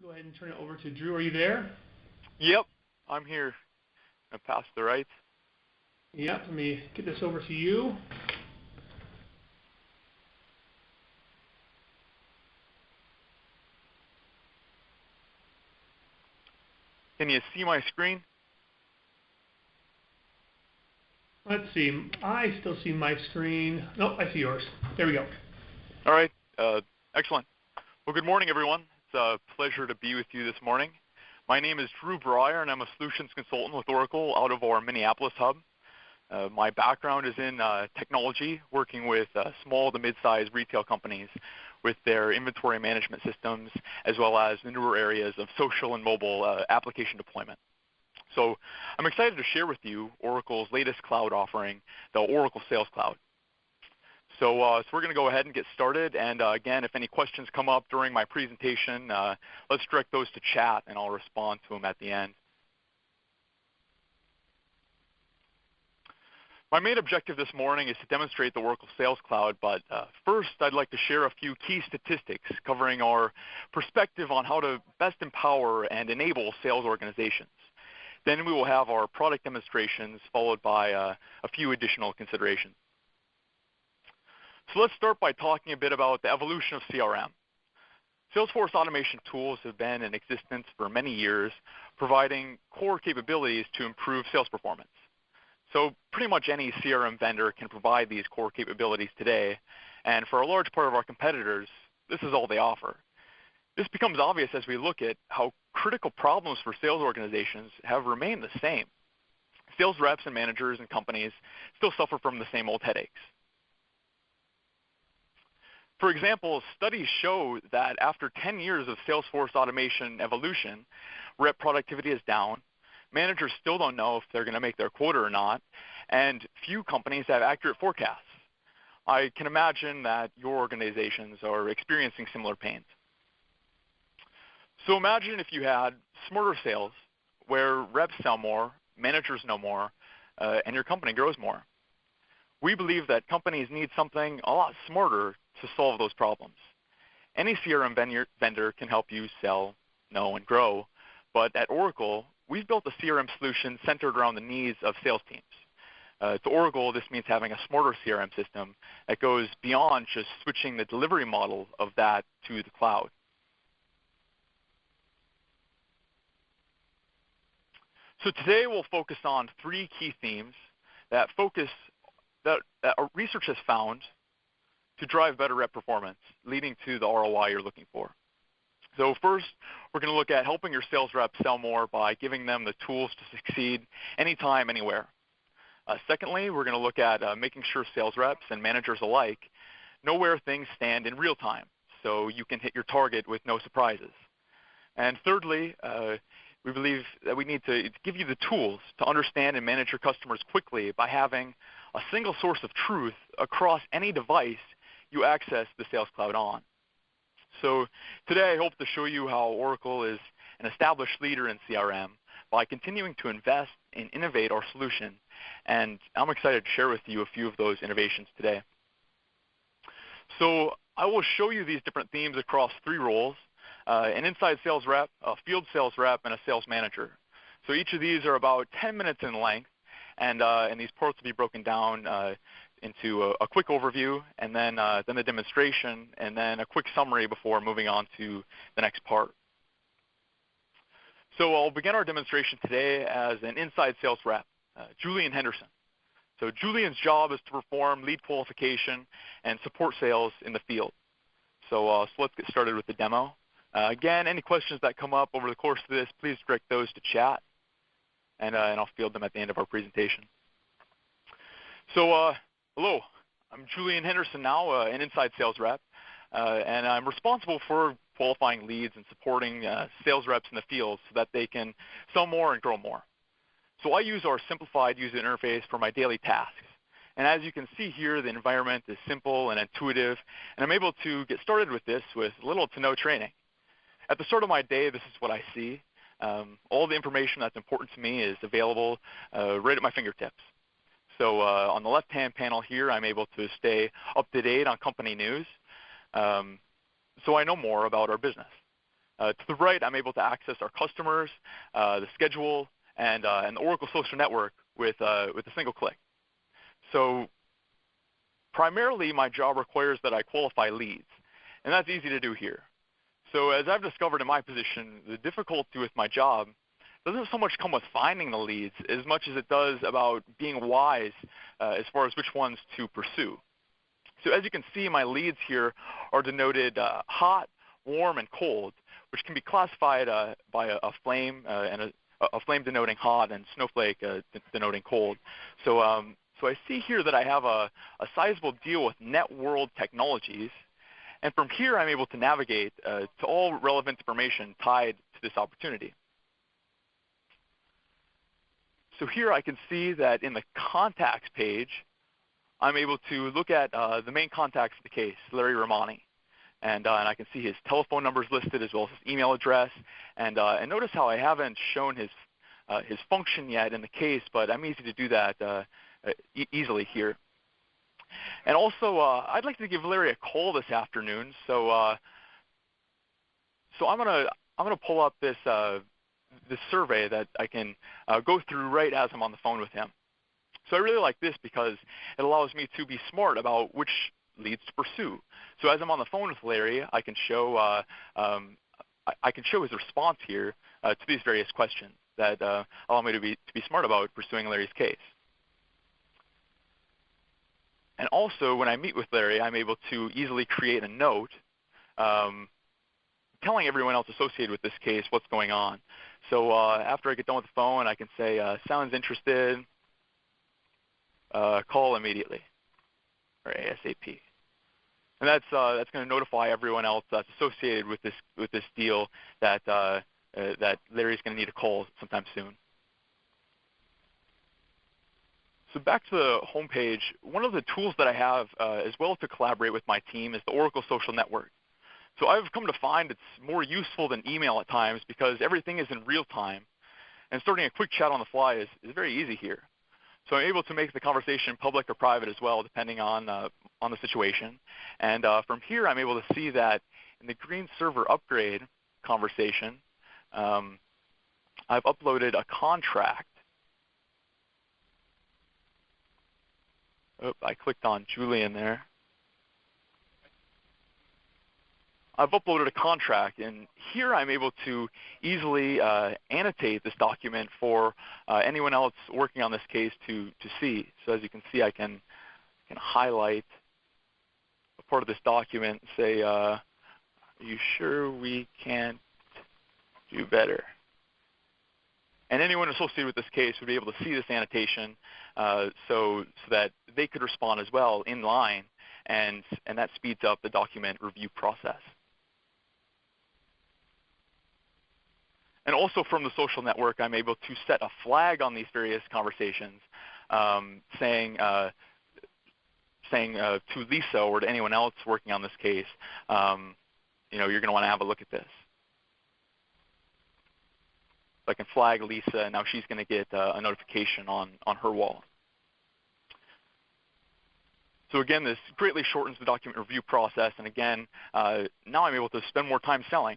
go ahead and turn it over to Drew. Are you there? Yep, I'm here. I pass the right. Yep, let me get this over to you. Can you see my screen? Let's see. I still see my screen. Nope, I see yours. There we go. All right, excellent. Well, good morning, everyone. It's a pleasure to be with you this morning. My name is Drew Breyer, and I'm a solutions consultant with Oracle out of our Minneapolis hub. My background is in technology, working with small to mid-sized retail companies with their inventory management systems, as well as the newer areas of social and mobile application deployment. So I'm excited to share with you Oracle's latest cloud offering, the Oracle Sales Cloud. So we're going to go ahead and get started. And again, if any questions come up during my presentation, let's direct those to chat, and I'll respond to them at the end. My main objective this morning is to demonstrate the Oracle Sales Cloud, but first I'd like to share a few key statistics covering our perspective on how to best empower and enable sales organizations. Then we will have our product demonstrations followed by a few additional considerations. So let's start by talking a bit about the evolution of CRM. Salesforce automation tools have been in existence for many years, providing core capabilities to improve sales performance. So pretty much any CRM vendor can provide these core capabilities today, and for a large part of our competitors, this is all they offer. This becomes obvious as we look at how critical problems for sales organizations have remained the same. Sales reps and managers and companies still suffer from the same old headaches. For example, studies show that after 10 years of Salesforce automation evolution, rep productivity is down, managers still don't know if they're going to make their quota or not, and few companies have accurate forecasts. I can imagine that your organizations are experiencing similar pains. So imagine if you had smarter sales where reps sell more, managers know more, and your company grows more. We believe that companies need something a lot smarter to solve those problems. Any CRM vendor can help you sell, know, and grow, but at Oracle, we've built a CRM solution centered around the needs of sales teams. To Oracle, this means having a smarter CRM system that goes beyond just switching the delivery model of that to the cloud. So today we'll focus on three key themes that our research has found to drive better rep performance, leading to the ROI you're looking for. So first, we're going to look at helping your sales reps sell more by giving them the tools to succeed anytime, anywhere. Secondly, we're going to look at making sure sales reps and managers alike know where things stand in real time, so you can hit your target with no surprises. And thirdly, we believe that we need to give you the tools to understand and manage your customers quickly by having a single source of truth across any device you access the Sales Cloud on. So today I hope to show you how Oracle is an established leader in CRM by continuing to invest and innovate our solution, and I'm excited to share with you a few of those innovations today. So I will show you these different themes across three roles, an inside sales rep, a field sales rep, and a sales manager. So each of these are about 10 minutes in length, and these parts will be broken down into a quick overview, and then the demonstration, and then a quick summary before moving on to the next part. So I'll begin our demonstration today as an inside sales rep, Julian Henderson. So Julian's job is to perform lead qualification and support sales in the field. So let's get started with the demo. Again, any questions that come up over the course of this, please direct those to chat, and I'll field them at the end of our presentation. So hello, I'm Julian Henderson now, an inside sales rep, and I'm responsible for qualifying leads and supporting sales reps in the field so that they can sell more and grow more. So I use our simplified user interface for my daily tasks. And as you can see here, the environment is simple and intuitive, and I'm able to get started with this with little to no training. At the start of my day, this is what I see. All the information that's important to me is available right at my fingertips. So on the left-hand panel here, I'm able to stay up to date on company news, so I know more about our business. To the right, I'm able to access our customers, the schedule, and the Oracle Social Network with a single click. So primarily, my job requires that I qualify leads, and that's easy to do here. So as I've discovered in my position, the difficulty with my job doesn't so much come with finding the leads as much as it does about being wise as far as which ones to pursue. So as you can see, my leads here are denoted hot, warm, and cold, which can be classified by a flame and a flame denoting hot and snowflake denoting cold. So I see here that I have a sizable deal with Networld Technologies, and from here I'm able to navigate to all relevant information tied to this opportunity. So here I can see that in the contacts page, I'm able to look at the main contacts of the case, Larry Romani. And I can see his telephone numbers listed as well as his email address. And notice how I haven't shown his function yet in the case, but I'm easy to do that easily here. And also, I'd like to give Larry a call this afternoon. So I'm gonna pull up this survey that I can go through right as I'm on the phone with him. So I really like this because it allows me to be smart about which leads to pursue. So as I'm on the phone with Larry, I can show his response here to these various questions that allow me to be smart about pursuing Larry's case. And also, when I meet with Larry, I'm able to easily create a note telling everyone else associated with this case what's going on. So after I get done with the phone, I can say, sounds interested, call immediately, or ASAP. And that's going to notify everyone else that's associated with this deal that Larry's going to need a call sometime soon. So back to the home page, one of the tools that I have as well to collaborate with my team is the Oracle Social Network. So I've come to find it's more useful than email at times because everything is in real time, and starting a quick chat on the fly is very easy here. So I'm able to make the conversation public or private as well, depending on the situation. And from here, I'm able to see that in the green server upgrade conversation, I've uploaded a contract. Oh, I clicked on Julian there. I've uploaded a contract, and here I'm able to easily annotate this document for anyone else working on this case to see. So as you can see, I can highlight a part of this document and say, are you sure we can't do better? And anyone associated with this case would be able to see this annotation so that they could respond as well in line, and that speeds up the document review process. And also from the social network, I'm able to set a flag on these various conversations saying to Lisa or to anyone else working on this case, you're going to want to have a look at this. So I can flag Lisa, and now she's going to get a notification on her wall. So again, this greatly shortens the document review process, and again, now I'm able to spend more time selling.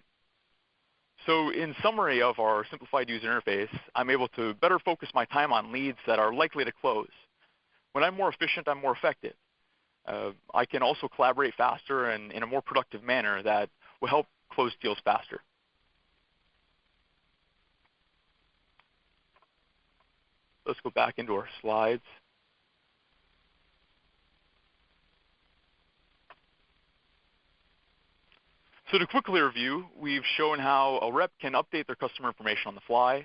So in summary of our simplified user interface, I'm able to better focus my time on leads that are likely to close. When I'm more efficient, I'm more effective. I can also collaborate faster and in a more productive manner that will help close deals faster. Let's go back into our slides. So to quickly review, we've shown how a rep can update their customer information on the fly.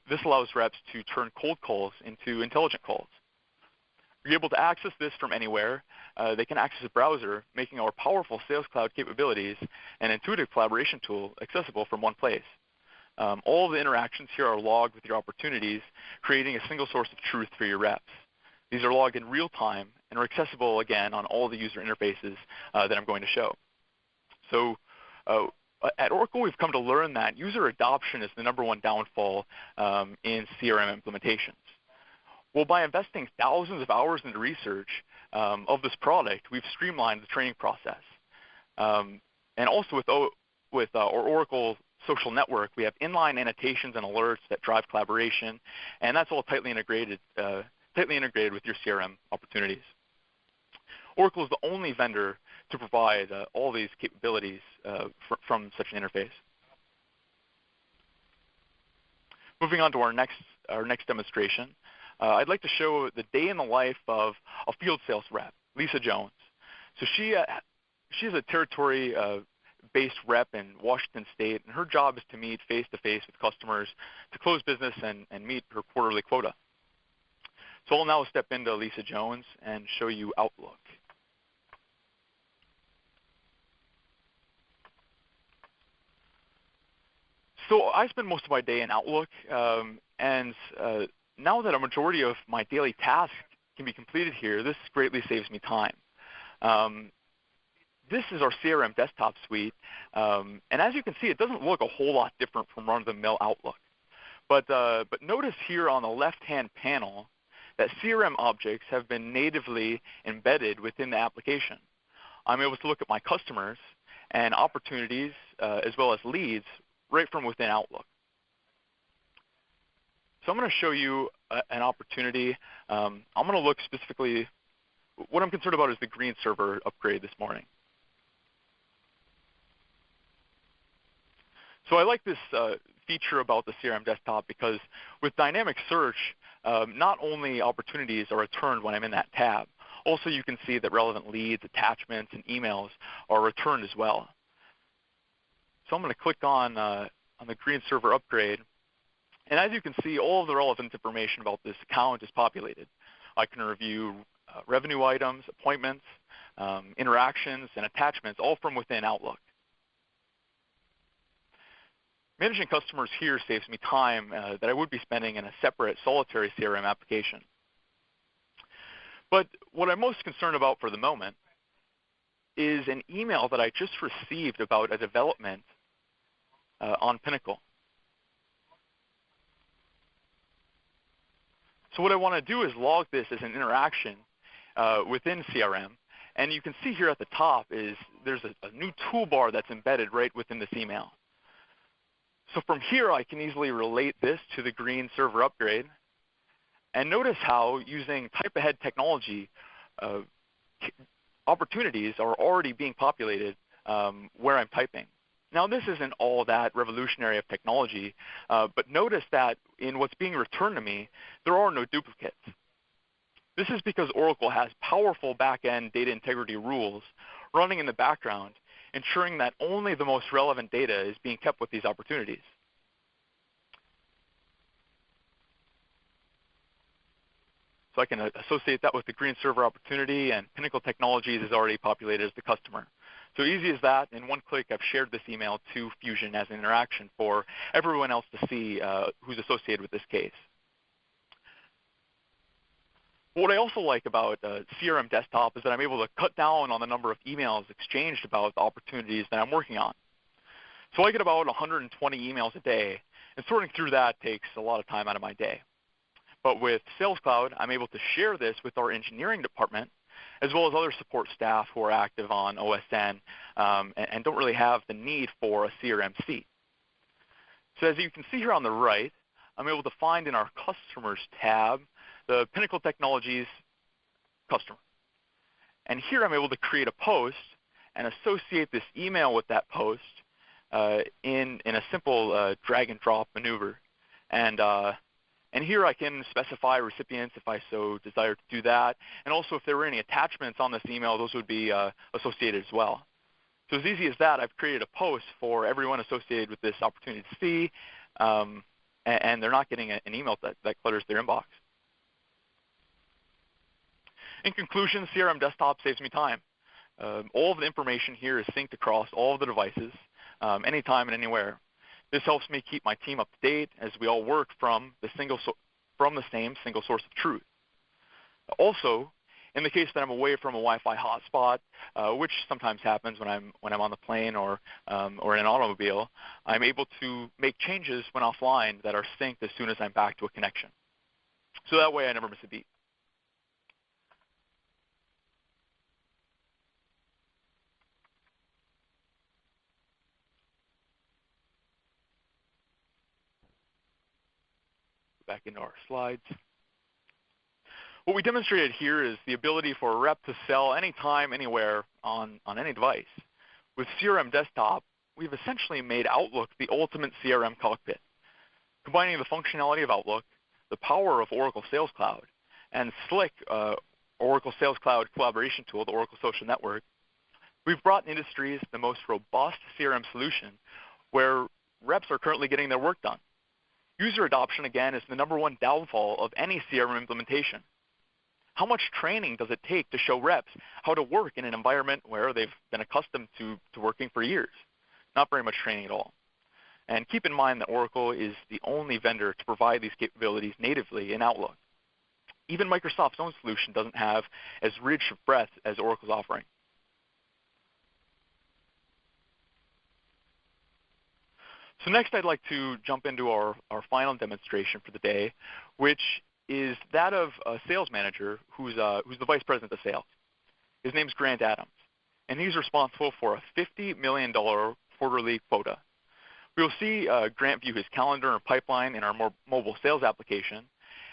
This allows reps to turn cold calls into intelligent calls. You're able to access this from anywhere. They can access a browser, making our powerful Sales Cloud capabilities and intuitive collaboration tool accessible from one place. All of the interactions here are logged with your opportunities, creating a single source of truth for your reps. These are logged in real time and are accessible, again, on all the user interfaces that I'm going to show. So at Oracle, we've come to learn that user adoption is the #1 downfall in CRM implementations. Well, by investing thousands of hours into research of this product, we've streamlined the training process. And also with our Oracle social network, we have inline annotations and alerts that drive collaboration, and that's all tightly integrated with your CRM opportunities. Oracle is the only vendor to provide all these capabilities from such an interface. Moving on to our next demonstration, I'd like to show the day in the life of a field sales rep, Lisa Jones. So she's a territory-based rep in Washington State, and her job is to meet face-to-face with customers to close business and meet her quarterly quota. So I'll now step into Lisa Jones and show you Outlook. So I spend most of my day in Outlook, and now that a majority of my daily tasks can be completed here, this greatly saves me time. This is our CRM desktop suite, and as you can see, it doesn't look a whole lot different from run-of-the-mill Outlook. But notice here on the left-hand panel that CRM objects have been natively embedded within the application. I'm able to look at my customers and opportunities as well as leads right from within Outlook. So I'm going to show you an opportunity. I'm going to look specifically, what I'm concerned about is the green server upgrade this morning. So I like this feature about the CRM desktop because with dynamic search, not only opportunities are returned when I'm in that tab, also you can see that relevant leads, attachments, and emails are returned as well. So I'm going to click on the green server upgrade. And as you can see, all of the relevant information about this account is populated. I can review revenue items, appointments, interactions, and attachments, all from within Outlook. Managing customers here saves me time that I would be spending in a separate solitary CRM application. But what I'm most concerned about for the moment is an email that I just received about a development on Pinnacle. So what I want to do is log this as an interaction within CRM. And you can see here at the top is there's a new toolbar that's embedded right within this email. So from here, I can easily relate this to the green server upgrade. And notice how using type-ahead technology, opportunities are already being populated where I'm typing. Now, this isn't all that revolutionary of technology, but notice that in what's being returned to me, there are no duplicates. This is because Oracle has powerful back-end data integrity rules running in the background, ensuring that only the most relevant data is being kept with these opportunities. So I can associate that with the green server opportunity, and Pinnacle Technologies is already populated as the customer. So easy as that. In one click, I've shared this email to Fusion as an interaction for everyone else to see who's associated with this case. What I also like about CRM Desktop is that I'm able to cut down on the number of emails exchanged about the opportunities that I'm working on. So I get about 120 emails a day, and sorting through that takes a lot of time out of my day. But with Sales Cloud, I'm able to share this with our engineering department, as well as other support staff who are active on OSN and don't really have the need for a CRM seat. So as you can see here on the right, I'm able to find in our Customers tab the Pinnacle Technologies customer. And here I'm able to create a post and associate this email with that post in a simple drag and drop maneuver. And here I can specify recipients if I so desire to do that. And also if there were any attachments on this email, those would be associated as well. So as easy as that, I've created a post for everyone associated with this opportunity to see, and they're not getting an email that clutters their inbox. In conclusion, CRM Desktop saves me time. All of the information here is synced across all of the devices, anytime and anywhere. This helps me keep my team up to date as we all work from the same single source of truth. Also, in the case that I'm away from a Wi-Fi hotspot, which sometimes happens when I'm on the plane or in an automobile, I'm able to make changes when offline that are synced as soon as I'm back to a connection. So that way I never miss a beat. back into our slides. What we demonstrated here is the ability for a rep to sell anytime, anywhere on any device. With CRM Desktop, we've essentially made Outlook the ultimate CRM cockpit, combining the functionality of Outlook, the power of Oracle Sales Cloud, and Slick, Oracle Sales Cloud collaboration tool, the Oracle Social Network. We've brought in industries the most robust CRM solution where reps are currently getting their work done. User adoption, again, is the #1 downfall of any CRM implementation. How much training does it take to show reps how to work in an environment where they've been accustomed to working for years? Not very much training at all. And keep in mind that Oracle is the only vendor to provide these capabilities natively in Outlook. Even Microsoft's own solution doesn't have as rich of breadth as Oracle's offering. So next I'd like to jump into our final demonstration for the day, which is that of a sales manager who's the vice president of sales. His name's Grant Adams, and he's responsible for a $50 million quarterly quota. We'll see Grant view his calendar and pipeline in our mobile sales application,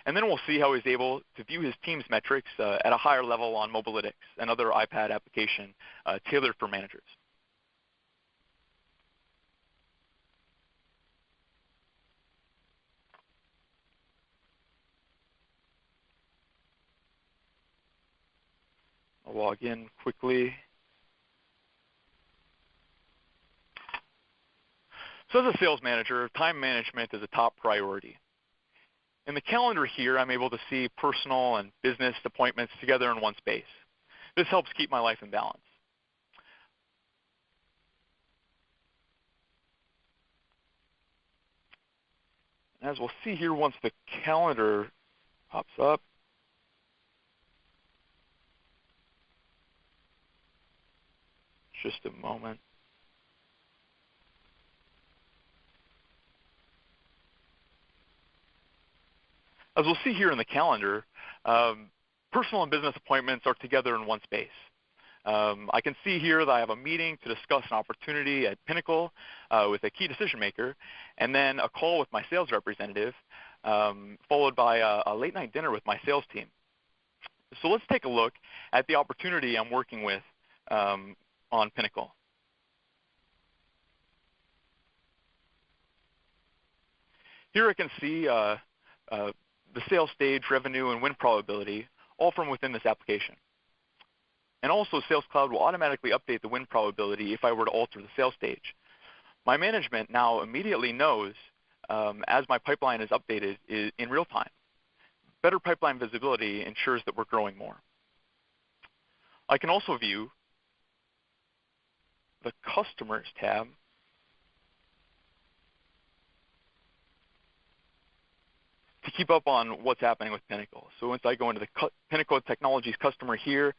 and then we'll see how he's able to view his team's metrics at a higher level on Mobilytics, another iPad application tailored for managers. I'll log in quickly. So as a sales manager, time management is a top priority. In the calendar here, I'm able to see personal and business appointments together in one space. This helps keep my life in balance. As we'll see here, once the calendar pops up, just a moment. As we'll see here in the calendar, personal and business appointments are together in one space. I can see here that I have a meeting to discuss an opportunity at Pinnacle with a key decision maker, and then a call with my sales representative, followed by a late night dinner with my sales team. So let's take a look at the opportunity I'm working with on Pinnacle. Here I can see the sales stage, revenue, and win probability, all from within this application. And also, Sales Cloud will automatically update the win probability if I were to alter the sales stage. My management now immediately knows as my pipeline is updated in real time. Better pipeline visibility ensures that we're growing more. I can also view the Customers tab to keep up on what's happening with Pinnacle. So once I go into the Pinnacle Technologies customer here,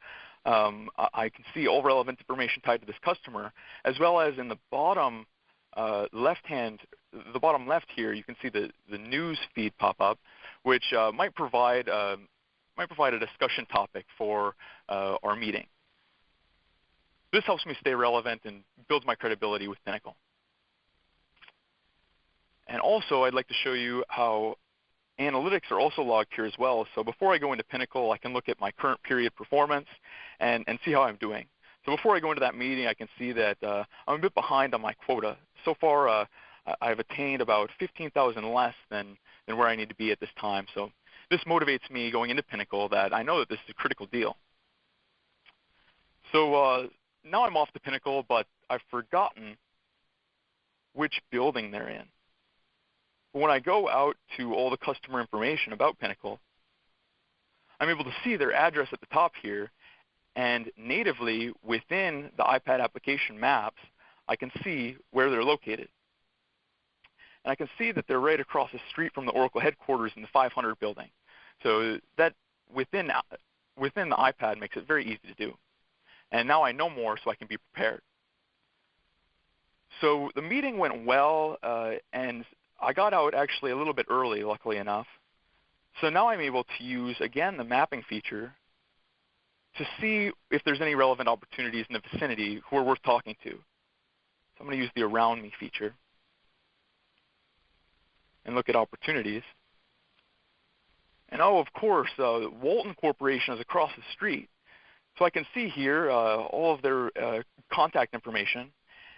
I can see all relevant information tied to this customer, as well as in the bottom left here, you can see the news feed pop up, which might provide a discussion topic for our meeting. This helps me stay relevant and builds my credibility with Pinnacle. And also, I'd like to show you how analytics are also logged here as well. So before I go into Pinnacle, I can look at my current period performance and see how I'm doing. So before I go into that meeting, I can see that I'm a bit behind on my quota. So far, I've attained about 15,000 less than where I need to be at this time. So this motivates me going into Pinnacle that I know that this is a critical deal. So now I'm off to Pinnacle, but I've forgotten which building they're in. But when I go out to all the customer information about Pinnacle, I'm able to see their address at the top here, and natively within the iPad application maps, I can see where they're located. And I can see that they're right across the street from the Oracle headquarters in the 500 building. So that within the iPad makes it very easy to do. And now I know more so I can be prepared. So the meeting went well, and I got out actually a little bit early, luckily enough. So now I'm able to use, again, the mapping feature to see if there's any relevant opportunities in the vicinity who are worth talking to. So I'm going to use the Around Me feature and look at opportunities. And oh, of course, Walton Corporation is across the street. So I can see here all of their contact information,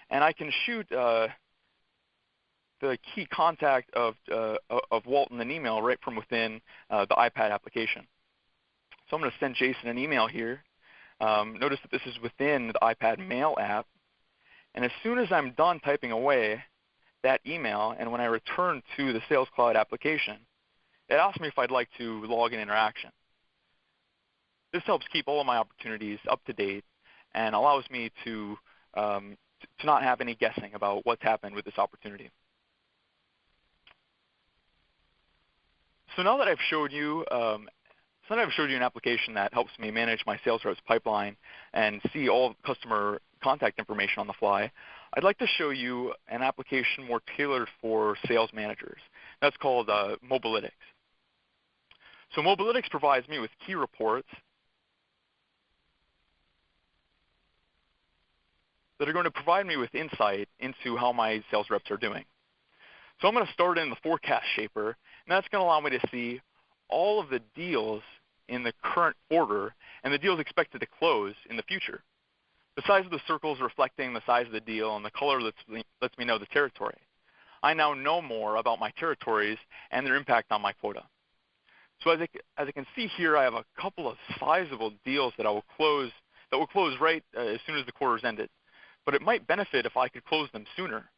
and I can shoot the key contact of Walton an email right from within the iPad application. So I'm going to send Jason an email here. Notice that this is within the iPad Mail app. And as soon as I'm done typing away that email, and when I return to the Sales Cloud application, it asks me if I'd like to log an interaction. This helps keep all of my opportunities up to date and allows me to not have any guessing about what's happened with this opportunity. So now that I've showed you an application that helps me manage my sales reps pipeline and see all customer contact information on the fly, I'd like to show you an application more tailored for sales managers. That's called Mobilytics. So Mobilytics provides me with key reports that are going to provide me with insight into how my sales reps are doing. So I'm going to start in the forecast shaper, and that's going to allow me to see all of the deals in the current quarter and the deals expected to close in the future. The size of the circle is reflecting the size of the deal, and the color lets me know the territory. I now know more about my territories and their impact on my quota. So as I can see here, I have a couple of sizable deals that will close right as soon as the quarter's ended. But it might benefit if I could close them sooner.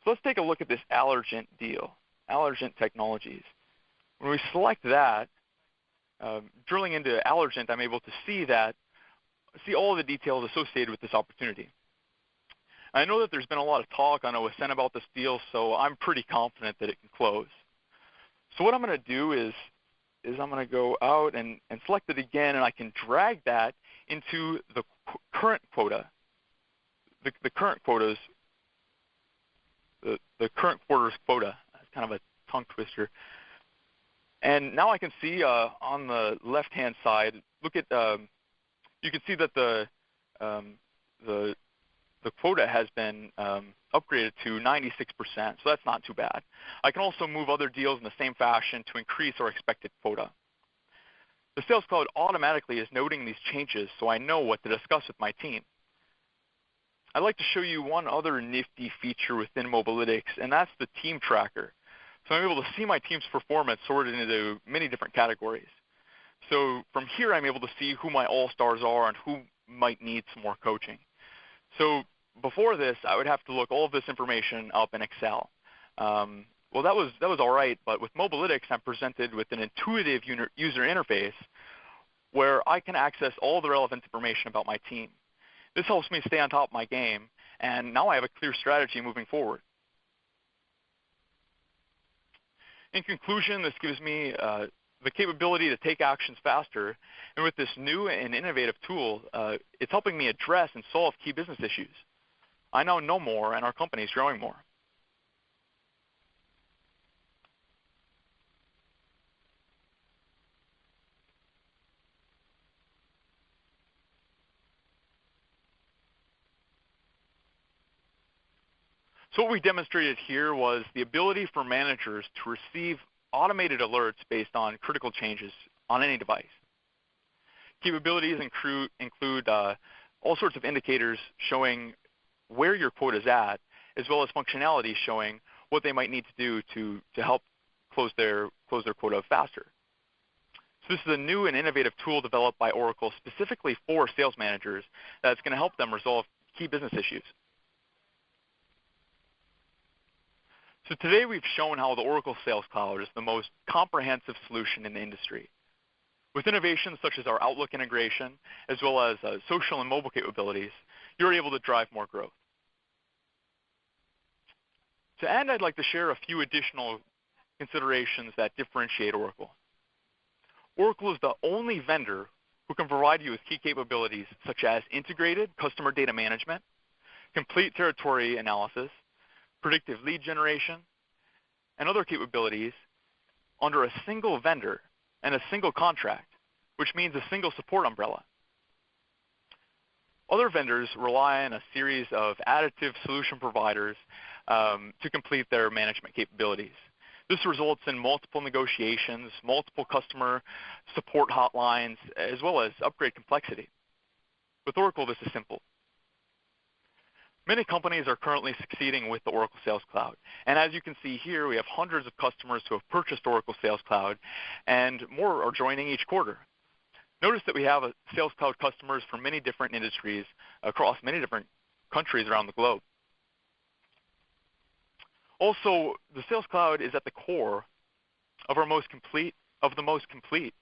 So let's take a look at this Allergent deal, Allergent Technologies. When we select that, drilling into Allergent, I'm able to see all of the details associated with this opportunity. I know that there's been a lot of talk on OSN about this deal, so I'm pretty confident that it can close. So what I'm going to do is I'm going to go out and select it again, and I can drag that into the current quota. The current quotas, the current quarter's quota. That's kind of a tongue twister. And now I can see on the left-hand side, look at you can see that the quota has been upgraded to 96%, so that's not too bad. I can also move other deals in the same fashion to increase our expected quota. The Sales Cloud automatically is noting these changes, so I know what to discuss with my team. I'd like to show you one other nifty feature within Mobilytics, and that's the team tracker. So I'm able to see my team's performance sorted into many different categories. So from here, I'm able to see who my all-stars are and who might need some more coaching. So before this, I would have to look all of this information up in Excel. Well, that was all right, but with Mobilytics, I'm presented with an intuitive user interface where I can access all the relevant information about my team. This helps me stay on top of my game, and now I have a clear strategy moving forward. In conclusion, this gives me the capability to take actions faster, and with this new and innovative tool, it's helping me address and solve key business issues. I now know more, and our company is growing more. So what we demonstrated here was the ability for managers to receive automated alerts based on critical changes on any device. Capabilities include all sorts of indicators showing where your quota is at, as well as functionality showing what they might need to do to help close their quota faster. So this is a new and innovative tool developed by Oracle specifically for sales managers that's going to help them resolve key business issues. So today we've shown how the Oracle Sales Cloud is the most comprehensive solution in the industry. With innovations such as our Outlook integration, as well as social and mobile capabilities, you're able to drive more growth. To end, I'd like to share a few additional considerations that differentiate Oracle. Oracle is the only vendor who can provide you with key capabilities such as integrated customer data management, complete territory analysis, predictive lead generation, and other capabilities under a single vendor and a single contract, which means a single support umbrella. Other vendors rely on a series of additive solution providers to complete their management capabilities. This results in multiple negotiations, multiple customer support hotlines, as well as upgrade complexity. With Oracle, this is simple. Many companies are currently succeeding with the Oracle Sales Cloud. And as you can see here, we have hundreds of customers who have purchased Oracle Sales Cloud, and more are joining each quarter. Notice that we have Sales Cloud customers from many different industries across many different countries around the globe. Also, the Sales Cloud is at the core of the most complete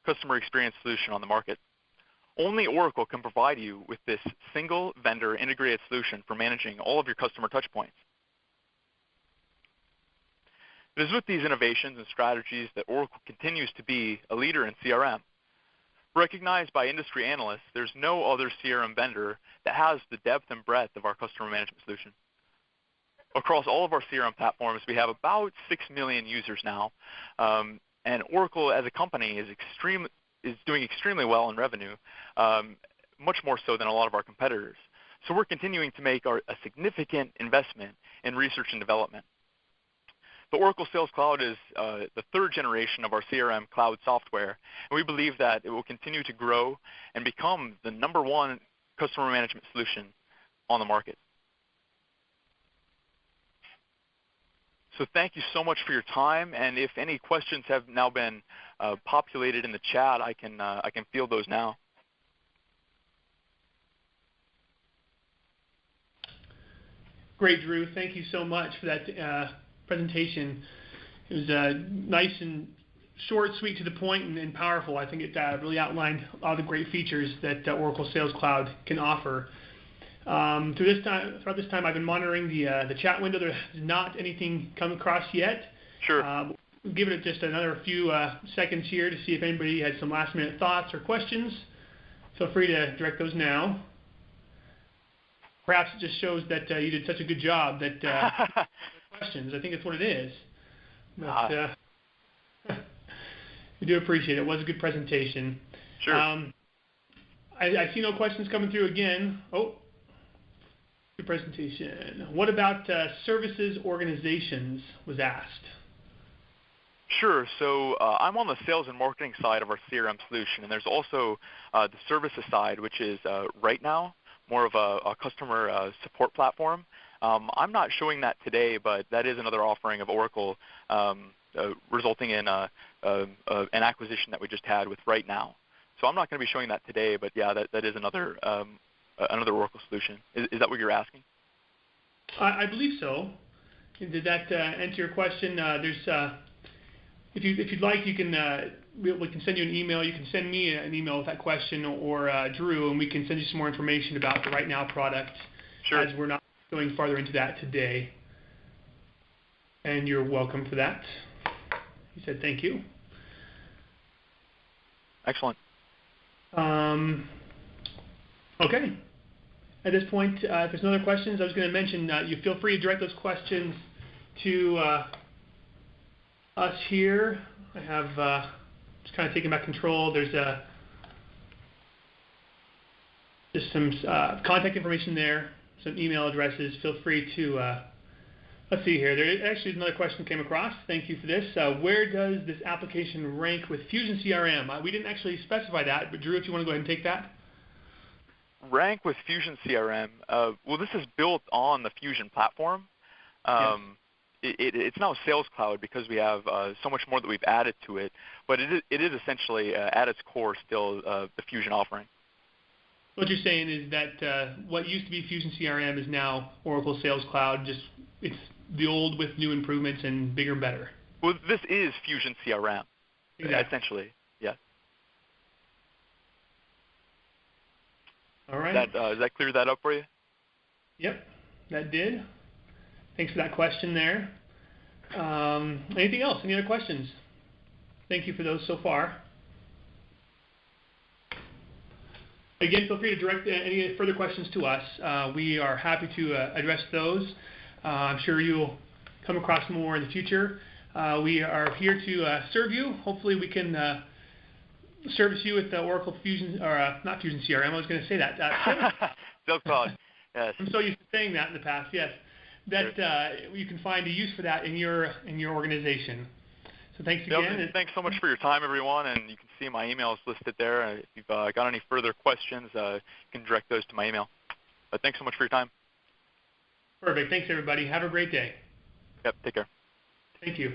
customer experience solution on the market. Only Oracle can provide you with this single vendor integrated solution for managing all of your customer touchpoints. It is with these innovations and strategies that Oracle continues to be a leader in CRM. Recognized by industry analysts, there's no other CRM vendor that has the depth and breadth of our customer management solution. Across all of our CRM platforms, we have about 6 million users now, and Oracle as a company is doing extremely well in revenue, much more so than a lot of our competitors. So we're continuing to make a significant investment in research and development. The Oracle Sales Cloud is the third generation of our CRM cloud software, and we believe that it will continue to grow and become the #1 customer management solution on the market. So thank you so much for your time, and if any questions have now been populated in the chat, I can field those now. Great, Drew. Thank you so much for that presentation. It was nice and short, sweet, to the point, and powerful. I think it really outlined all the great features that Oracle Sales Cloud can offer. Throughout this time, I've been monitoring the chat window. There's not anything come across yet. Sure. We'll give it just another few seconds here to see if anybody has some last-minute thoughts or questions. Feel free to direct those now. Perhaps it just shows that you did such a good job that questions. I think that's what it is. But, we do appreciate it. It was a good presentation. Sure. I see no questions coming through again. Oh. Good presentation. What about services organizations was asked? Sure. So I'm on the sales and marketing side of our CRM solution, and there's also the services side, which is right now more of a customer support platform. I'm not showing that today, but that is another offering of Oracle, resulting in an acquisition that we just had with Right Now. So I'm not going to be showing that today, but yeah, that is another Oracle solution. Is that what you're asking? I believe so. Did that answer your question? If you'd like, you can we can send you an email. You can send me an email with that question, or Drew, and we can send you some more information about the Right Now product. Sure. As we're not going farther into that today. And you're welcome for that. He said thank you. Excellent. Okay. At this point, if there's no other questions, I was going to mention you feel free to direct those questions to us here. I have just kind of taken back control. There's just some contact information there, some email addresses. Feel free to, let's see here. There actually is another question that came across. Thank you for this. Where does this application rank with Fusion CRM? We didn't actually specify that, but Drew, if you want to go ahead and take that. Rank with Fusion CRM. Well, this is built on the Fusion platform. Yes. It's now Sales Cloud because we have so much more that we've added to it, but it is essentially at its core still the Fusion offering. What you're saying is that what used to be Fusion CRM is now Oracle Sales Cloud. Just it's the old with new improvements and bigger and better. Well, this is Fusion CRM, exactly. essentially. Yeah. All right. Does that clear that up for you? Yep, that did. Thanks for that question there. Anything else? Any other questions? Thank you for those so far. Again, feel free to direct any further questions to us. We are happy to address those. I'm sure you'll come across more in the future. We are here to serve you. Hopefully we can service you with the Oracle Fusion, or not Fusion CRM, I was going to say that. Sales Cloud, yes. I'm so used to saying that in the past, yes. that you can find a use for that in your organization. So thanks again. Yep, thanks so much for your time, everyone. And you can see my email is listed there. If you've got any further questions, you can direct those to my email. But thanks so much for your time. Perfect. Thanks, everybody. Have a great day. Yep, take care. Thank you.